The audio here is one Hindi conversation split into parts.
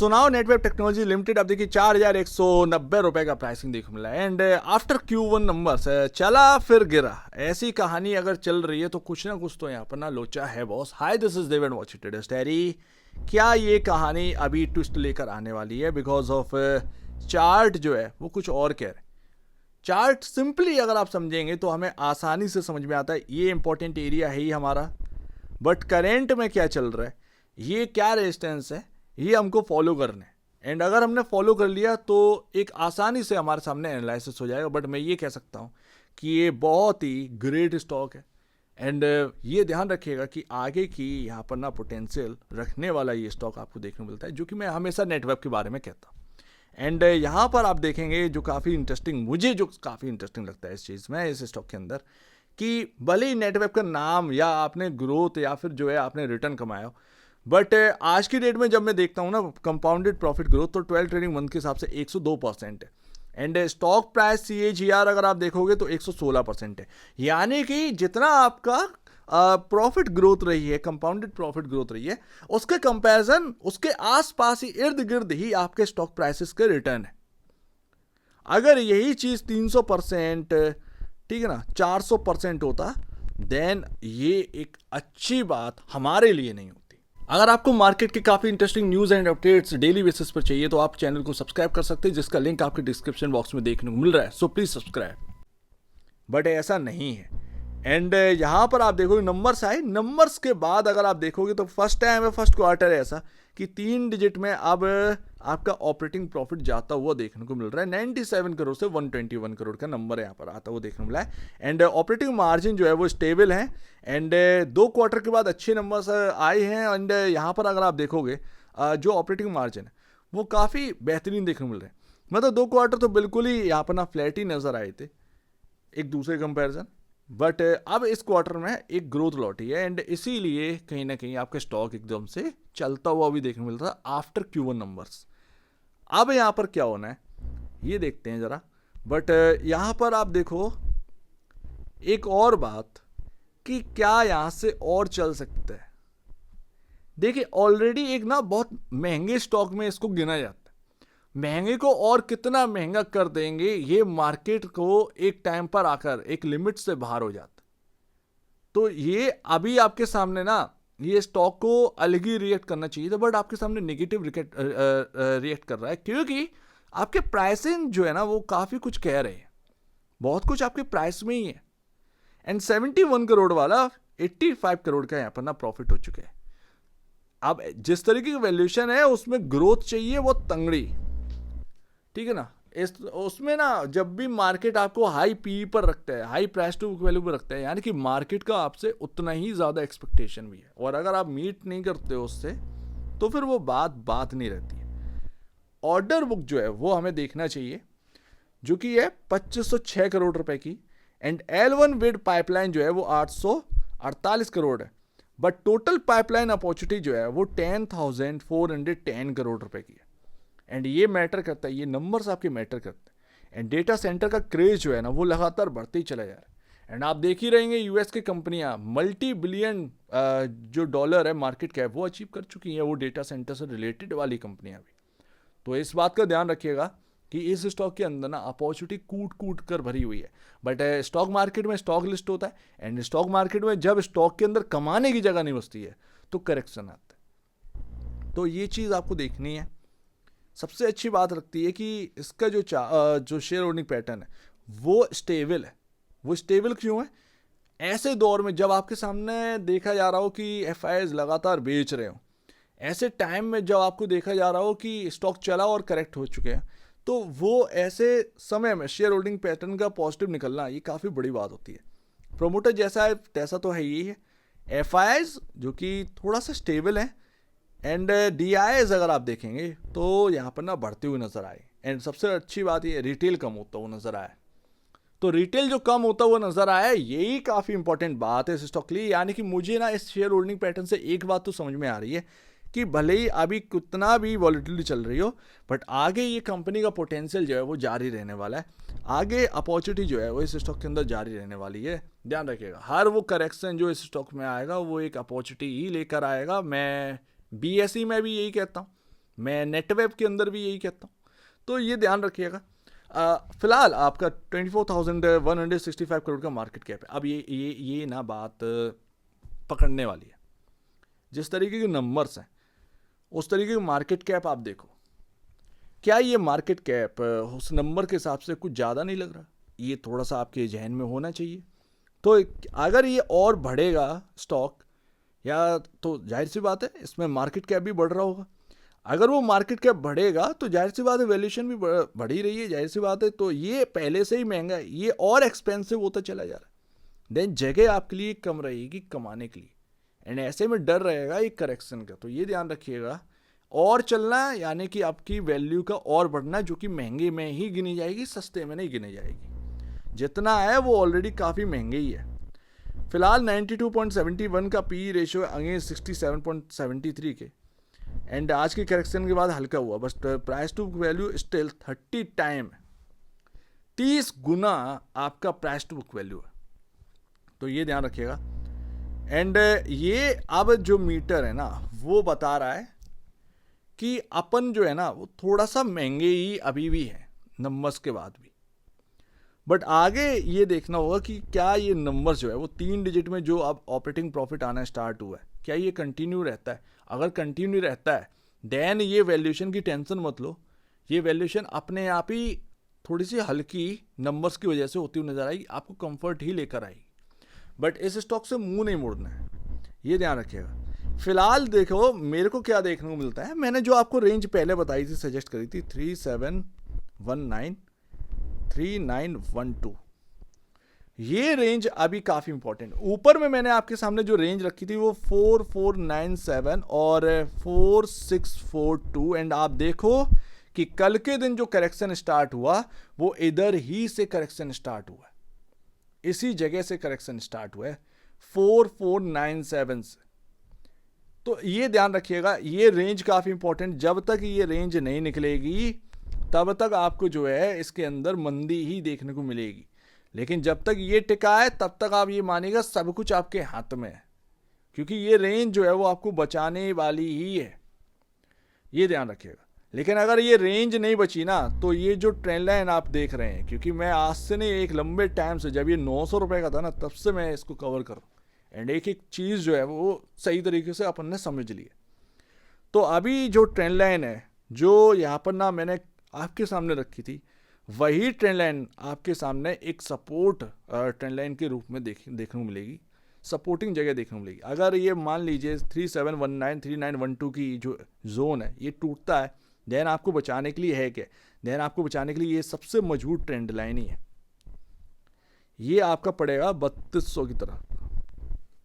So now network technology limited अब देखिए 4,190 रुपए का प्राइसिंग देखने मिला है। एंड आफ्टर Q1 नंबर्स चला फिर गिरा, ऐसी कहानी अगर चल रही है तो कुछ ना कुछ तो यहाँ पर ना लोचा है boss. Hi this is Dev and watch it starry. क्या ये कहानी अभी ट्विस्ट लेकर आने वाली है? बिकॉज ऑफ चार्ट जो है वो कुछ और कह रहे हैं। चार्ट सिंपली अगर आप समझेंगे तो हमें आसानी से समझ में आता है ये इंपॉर्टेंट एरिया है ही हमारा, बट करेंट में क्या चल रहा है, ये क्या रेजिस्टेंस है, ये हमको फॉलो करना है। एंड अगर हमने फॉलो कर लिया तो एक आसानी से हमारे सामने एनालिसिस हो जाएगा। बट मैं ये कह सकता हूँ कि ये बहुत ही ग्रेट स्टॉक है। एंड ये ध्यान रखिएगा कि आगे की यहाँ पर ना पोटेंशियल रखने वाला ये स्टॉक आपको देखने को मिलता है, जो कि मैं हमेशा नेटवर्क के बारे में कहता हूँ। एंड यहाँ पर आप देखेंगे जो काफ़ी इंटरेस्टिंग, मुझे जो काफ़ी इंटरेस्टिंग लगता है इस चीज़ में, इस स्टॉक के अंदर, कि भले ही नेटवर्क का नाम या आपने ग्रोथ या फिर जो है आपने रिटर्न कमाया हो, बट आज की डेट में जब मैं देखता हूँ ना कंपाउंडेड प्रॉफिट ग्रोथ, तो 12 ट्रेडिंग मंथ के हिसाब से 102% है। एंड स्टॉक प्राइस CAGR अगर आप देखोगे तो 116% है। यानी कि जितना आपका प्रॉफिट ग्रोथ रही है, कंपाउंडेड प्रॉफिट ग्रोथ रही है, उसके कंपैरिजन उसके आसपास ही इर्द गिर्द ही आपके स्टॉक प्राइसेस के रिटर्न है। अगर यही चीज़ 300%, ठीक है ना, 400% होता, देन ये एक अच्छी बात हमारे लिए नहीं होती। अगर आपको मार्केट के काफ़ी interesting news and updates daily basis पर चाहिए तो आप चैनल को सब्सक्राइब कर सकते हैं, जिसका लिंक आपके डिस्क्रिप्शन बॉक्स में देखने को मिल रहा है। So please subscribe. बट ऐसा नहीं है। एंड यहाँ पर आप देखोगे नंबर्स आए, नंबर्स के बाद अगर आप देखोगे तो फर्स्ट टाइम है, फर्स्ट क्वार्टर है ऐसा कि 3 डिजिट में अब आपका ऑपरेटिंग प्रॉफिट जाता हुआ देखने को मिल रहा है। 97 करोड़ से 121 करोड़ का नंबर यहाँ पर आता हुआ देखने को मिला है। एंड ऑपरेटिंग मार्जिन जो है वो स्टेबल है। एंड 2 क्वार्टर के बाद अच्छे नंबर्स आए हैं। एंड यहाँ पर अगर आप देखोगे जो ऑपरेटिंग मार्जिन है वो काफ़ी बेहतरीन देखने को मिल रहे हैं। मतलब 2 क्वार्टर तो बिल्कुल ही यहाँ पर ना फ्लैट ही नज़र आए थे एक दूसरे कंपैरिजन, बट अब इस क्वार्टर में एक ग्रोथ लौटी है। एंड इसीलिए कहीं ना कहीं आपका स्टॉक एकदम से चलता हुआ भी देखने को मिलता है आफ्टर Q1 नंबर्स। अब यहाँ पर क्या होना है ये देखते हैं ज़रा। बट यहाँ पर आप देखो एक और बात कि क्या यहाँ से और चल सकता है। देखिए ऑलरेडी एक ना बहुत महंगे स्टॉक में इसको गिना जाता है। महंगे को और कितना महंगा कर देंगे, ये मार्केट को एक टाइम पर आकर एक लिमिट से बाहर हो जाता। तो ये अभी आपके सामने ना ये स्टॉक को अलग ही रिएक्ट करना चाहिए था, बट आपके सामने नेगेटिव रिएक्ट कर रहा है, क्योंकि आपके प्राइसिंग जो है ना वो काफ़ी कुछ कह रहे हैं। बहुत कुछ आपके प्राइस में ही है। एंड 71 करोड़ वाला 85 करोड़ का यहाँ पर ना प्रॉफिट हो चुका है। अब जिस तरीके की वैल्यूएशन है उसमें ग्रोथ चाहिए वो तंगड़ी, ठीक है ना। उसमें ना जब भी मार्केट आपको हाई PE पर रखता है, high price to book value पर रखता है, यानी कि मार्केट का आपसे उतना ही ज़्यादा एक्सपेक्टेशन भी है। और अगर आप मीट नहीं करते हो उससे तो फिर वो बात नहीं रहती है। ऑर्डर बुक जो है वो हमें देखना चाहिए, जो कि है 2506 करोड़ रुपए की। एंड L1 विद पाइपलाइन जो है वो 848 करोड़ है। बट टोटल पाइपलाइन अपॉर्चुनिटी जो है वो 10,410 करोड़ रुपए की है। एंड ये मैटर करता है, ये नंबर्स आपके मैटर करते हैं। एंड डेटा सेंटर का क्रेज जो है ना वो लगातार बढ़ते ही चला जा रहा है। एंड आप देख ही रहेंगे US की कंपनियां मल्टी बिलियन जो डॉलर है मार्केट कैप वो अचीव कर चुकी हैं, वो डेटा सेंटर से रिलेटेड वाली कंपनियां भी। तो इस बात का ध्यान रखिएगा कि इस स्टॉक के अंदर ना अपॉर्चुनिटी कूट कर भरी हुई है। बट स्टॉक मार्केट में स्टॉक लिस्ट होता है, एंड स्टॉक मार्केट में जब स्टॉक के अंदर कमाने की जगह नहीं बचती है तो करेक्शन आता है। तो ये चीज़ आपको देखनी है। सबसे अच्छी बात लगती है कि इसका जो शेयर होल्डिंग पैटर्न है वो स्टेबल है। वो स्टेबल क्यों है? ऐसे दौर में जब आपके सामने देखा जा रहा हो कि FIs लगातार बेच रहे हो, ऐसे टाइम में जब आपको देखा जा रहा हो कि स्टॉक चला और करेक्ट हो चुके हैं, तो वो ऐसे समय में शेयर होल्डिंग पैटर्न का पॉजिटिव निकलना ये काफ़ी बड़ी बात होती है। प्रोमोटर जैसा है तैसा तो है ही है। FIs जो कि थोड़ा सा स्टेबल है। एंड DIs अगर आप देखेंगे तो यहाँ पर ना बढ़ते हुए नजर आए। एंड सबसे अच्छी बात ये रिटेल कम होता हुआ नजर आया। तो रिटेल जो कम होता हुआ नजर आया यही काफ़ी इंपॉर्टेंट बात है इस स्टॉक के लिए। यानी कि मुझे ना इस शेयर होल्डिंग पैटर्न से एक बात तो समझ में आ रही है कि भले ही अभी कितना भी वॉलिटिलिटी चल रही हो, बट आगे ये कंपनी का पोटेंशियल जो है वो जारी रहने वाला है। आगे अपॉर्चुनिटी जो है वो इस स्टॉक के अंदर जारी रहने वाली है। ध्यान रखिएगा, हर वो करेक्शन जो इस स्टॉक में आएगा वो एक अपॉर्चुनिटी ही लेकर आएगा। मैं BSE में भी यही कहता हूँ। मैं नेटवेब के अंदर भी यही कहता हूँ। तो ये ध्यान रखिएगा। फिलहाल आपका 24,165 करोड़ का मार्केट कैप है। अब ये ना बात पकड़ने वाली है। जिस तरीके के नंबर्स हैं उस तरीके की मार्केट कैप आप देखो, क्या ये मार्केट कैप उस नंबर के हिसाब से कुछ ज़्यादा नहीं लग रहा? ये थोड़ा सा आपके जहन में होना चाहिए। तो अगर ये और बढ़ेगा स्टॉक, या तो जाहिर सी बात है इसमें मार्केट कैप भी बढ़ रहा होगा। अगर वो मार्केट कैप बढ़ेगा तो जाहिर सी बात है वैल्यूएशन भी बढ़ ही रही है, जाहिर सी बात है। तो ये पहले से ही महंगा है, ये और एक्सपेंसिव होता चला जा रहा है। देन जगह आपके लिए कम रहेगी कमाने के लिए, एंड ऐसे में डर रहेगा एक करेक्शन का। तो ये ध्यान रखिएगा, और चलना यानी कि आपकी वैल्यू का और बढ़ना, जो कि महंगे में ही गिनी जाएगी, सस्ते में नहीं गिनी जाएगी। जितना है वो ऑलरेडी काफ़ी महंगे ही है। फिलहाल 92.71 का पी रेशियो अगेंस्ट 67.73 के, एंड आज की करेक्शन के बाद हल्का हुआ, बस price to book value still 30 time, 30 गुना आपका प्राइस टू बुक वैल्यू है। तो ये ध्यान रखिएगा। एंड ये अब जो मीटर है ना वो बता रहा है कि अपन जो है ना वो थोड़ा सा महंगे ही अभी भी है नंबर्स के बाद भी, बट आगे ये देखना होगा कि क्या ये नंबर जो है वो 3 डिजिट में जो अब ऑपरेटिंग प्रॉफिट आना स्टार्ट हुआ है, क्या ये कंटिन्यू रहता है? अगर कंटिन्यू रहता है देन ये वैल्यूएशन की टेंशन मत लो, ये वैल्यूएशन अपने आप ही थोड़ी सी हल्की नंबर्स की वजह से होती हुई नजर आएगी, आपको कंफर्ट ही लेकर आएगी। बट इस स्टॉक से मुंह नहीं मोड़ना है, ये ध्यान रखिएगा। फिलहाल देखो मेरे को क्या देखने को मिलता है, मैंने जो आपको रेंज पहले बताई थी, सजेस्ट करी थी 3719 3912, ये रेंज अभी काफ़ी इंपॉर्टेंट। ऊपर में मैंने आपके सामने जो रेंज रखी थी वो 4497 और 4642, एंड आप देखो कि कल के दिन जो करेक्शन स्टार्ट हुआ वो इधर ही से करेक्शन स्टार्ट हुआ है, इसी जगह से करेक्शन स्टार्ट हुआ है 4497 से। तो ये ध्यान रखिएगा, ये रेंज काफ़ी इंपॉर्टेंट। जब तक ये रेंज नहीं निकलेगी तब तक आपको जो है इसके अंदर मंदी ही देखने को मिलेगी, लेकिन जब तक ये टिका है तब तक आप ये मानिएगा सब कुछ आपके हाथ में है, क्योंकि ये रेंज जो है वो आपको बचाने वाली ही है, ये ध्यान रखिएगा। लेकिन अगर ये रेंज नहीं बची ना तो ये जो ट्रेंड लाइन आप देख रहे हैं, क्योंकि मैं आज से नहीं एक लंबे टाइम से, जब ये 900 रुपये का था ना तब से मैं इसको कवर कर रहा हूँ, एंड एक एक चीज़ जो है वो सही तरीके से अपन ने समझ ली है। तो अभी जो ट्रेंड लाइन है जो यहाँ पर ना मैंने आपके सामने रखी थी, वही ट्रेंड लाइन आपके सामने एक सपोर्ट ट्रेंड लाइन के रूप में देखने को मिलेगी, सपोर्टिंग जगह देखने को मिलेगी। अगर ये मान लीजिए 3719 3912 की जो जोन है ये टूटता है, देन आपको बचाने के लिए है क्या? देन आपको बचाने के लिए ये सबसे मजबूत ट्रेंड लाइन ही है, ये आपका पड़ेगा 3200 की तरफ,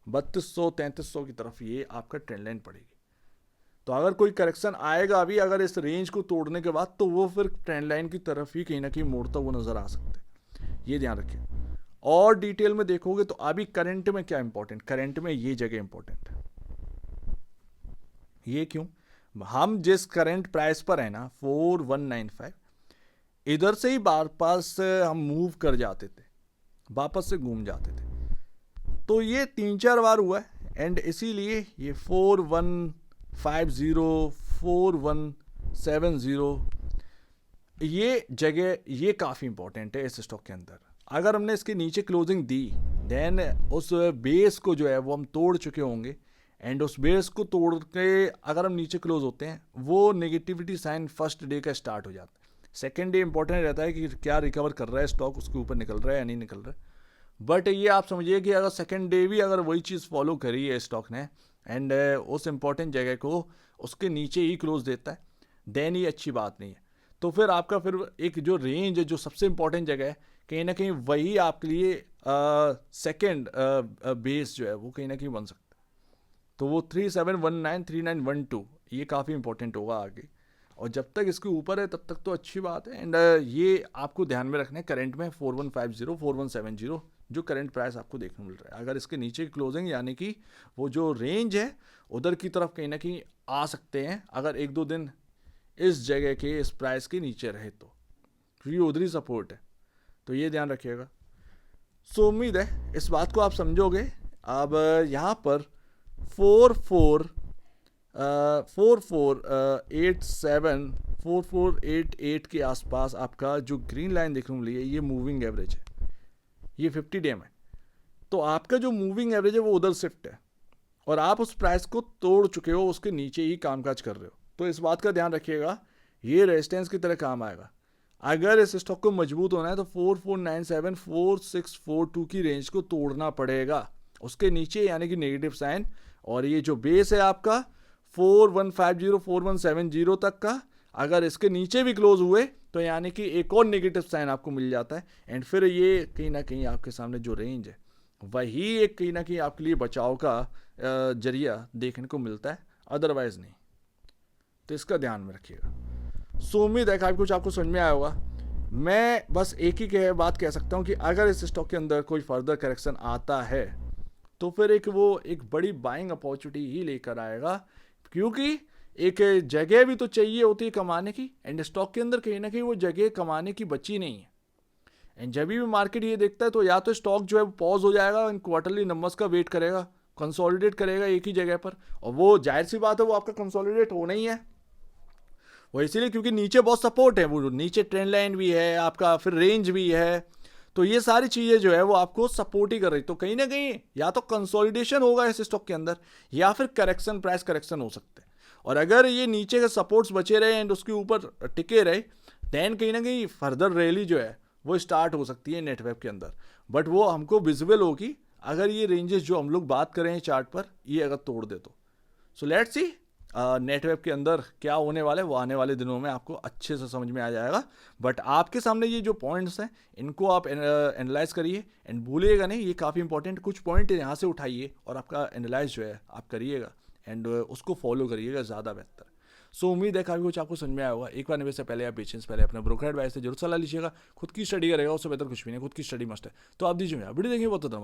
3200 3300 की तरफ ये आपका ट्रेंड लाइन पड़ेगी। तो अगर कोई करेक्शन आएगा अभी अगर इस रेंज को तोड़ने के बाद, तो वो फिर ट्रेंड लाइन की तरफ ही कहीं ना कहीं मोड़ता हुआ नजर आ सकता है, ये ध्यान रखिए। और डिटेल में देखोगे तो अभी करंट में क्या इंपॉर्टेंट, करंट में ये जगह इंपॉर्टेंट है। ये क्यों? हम जिस करंट प्राइस पर है ना 4195, इधर से ही वापस हम मूव कर जाते थे, वापस से घूम जाते थे, तो ये 3-4 बार हुआ है, एंड इसीलिए ये 4150 4170 ये जगह ये काफ़ी इंपॉर्टेंट है इस स्टॉक के अंदर। अगर हमने इसके नीचे क्लोजिंग दी देन उस बेस को जो है वो हम तोड़ चुके होंगे, एंड उस बेस को तोड़ के अगर हम नीचे क्लोज होते हैं वो नेगेटिविटी साइन फर्स्ट डे का स्टार्ट हो जाता है। सेकेंड डे इंपॉर्टेंट रहता है कि क्या रिकवर कर रहा है स्टॉक, उसके ऊपर निकल रहा है या नहीं निकल रहा है। बट ये आप समझिए कि अगर सेकेंड डे भी अगर वही चीज़ फॉलो करी है स्टॉक ने, एंड उस इंपॉर्टेंट जगह को उसके नीचे ही क्लोज देता है, देन ये अच्छी बात नहीं है। तो फिर आपका फिर एक जो रेंज है जो सबसे इंपॉर्टेंट जगह है, कहीं ना कहीं वही आपके लिए सेकेंड बेस जो है वो कहीं ना कहीं बन सकता है। तो वो 3719 3912 ये काफ़ी इंपॉर्टेंट होगा आगे, और जब तक इसके ऊपर है तब तक तो अच्छी बात है। एंड ये आपको ध्यान में रखना है करंट में 4150 4170 जो करंट प्राइस आपको देखने को मिल रहा है, अगर इसके नीचे की क्लोजिंग यानी कि वो जो रेंज है उधर की तरफ कहीं ना कहीं आ सकते हैं, अगर 1-2 दिन इस जगह के इस प्राइस के नीचे रहे तो, क्योंकि उधर ही सपोर्ट है। तो ये ध्यान रखिएगा। सो उम्मीद है इस बात को आप समझोगे। अब यहाँ पर 4487 4488 के आसपास आपका जो ग्रीन लाइन देखने को मिली है, ये मूविंग एवरेज है, ये 50 डे में। तो आपका जो मूविंग एवरेज है वो उधर शिफ्ट है और आप उस प्राइस को तोड़ चुके हो, उसके नीचे ही कामकाज कर रहे हो। तो इस बात का ध्यान रखिएगा, ये रेजिस्टेंस की तरह काम आएगा। अगर इस स्टॉक को मजबूत होना है तो 4497 4642 की रेंज को तोड़ना पड़ेगा, उसके नीचे यानी कि नेगेटिव साइन। और ये जो बेस है आपका 4150 4170 तक का, अगर इसके नीचे भी क्लोज हुए तो यानी कि एक और नेगेटिव साइन आपको मिल जाता है। एंड फिर ये कहीं ना कहीं आपके सामने जो रेंज है वही एक कहीं ना कहीं आपके लिए बचाव का जरिया देखने को मिलता है, अदरवाइज नहीं। तो इसका ध्यान में रखिएगा। सो उम्मीद है कि कुछ आपको समझ में आया होगा। मैं बस एक ही बात कह सकता हूँ कि अगर इस स्टॉक के अंदर कोई फर्दर करेक्शन आता है तो फिर एक बड़ी बाइंग अपॉर्चुनिटी ही लेकर आएगा, क्योंकि एक जगह भी तो चाहिए होती है कमाने की, एंड स्टॉक के अंदर कहीं ना कहीं वो जगह कमाने की बची नहीं है। एंड जब भी मार्केट ये देखता है तो या तो स्टॉक जो है पॉज हो जाएगा, इन क्वार्टरली नंबर्स का वेट करेगा, कंसोलिडेट करेगा एक ही जगह पर, और वो जाहिर सी बात है वो आपका कंसोलिडेट होना ही है। वो इसीलिए क्योंकि नीचे बहुत सपोर्ट है, वो नीचे ट्रेंड लाइन भी है आपका, फिर रेंज भी है, तो ये सारी चीज़ें जो है वो आपको सपोर्ट ही कर रही। तो कहीं ना कहीं या तो कंसोलिडेशन होगा इस स्टॉक के अंदर या फिर करेक्शन, प्राइस करेक्शन हो सकते हैं। और अगर ये नीचे के सपोर्ट्स बचे रहे एंड उसके ऊपर टिके रहे, देन कहीं ना कहीं फर्दर रैली जो है वो स्टार्ट हो सकती है नेटवेब के अंदर। बट वो हमको विजिबल होगी अगर ये रेंजेस जो हम लोग बात कर रहे हैं चार्ट पर, ये अगर तोड़ दे तो। सो लेट्स सी नेटवेब के अंदर क्या होने वाला है, वो आने वाले दिनों में आपको अच्छे से समझ में आ जाएगा। बट आपके सामने ये जो पॉइंट्स हैं इनको आप एनालाइज करिए, एंड भूलिएगा नहीं, ये काफ़ी इंपॉर्टेंट कुछ पॉइंट यहाँ से उठाइए और आपका एनालाइज जो है आप करिएगा, एंड उसको फॉलो करिएगा, ज़्यादा बेहतर। सो उम्मीद है काफ़ी कुछ आपको समझ में आया होगा। एक बार निवेश से पहले आप बेचने से पहले अपने ब्रोकर एडवाइस से जरूर सलाह लीजिएगा। खुद की स्टडी करेगा, उससे बेहतर कुछ भी नहीं, खुद की स्टडी मस्ट है। तो आप दीजिए, वीडियो देखिए, बहुत धन्यवाद।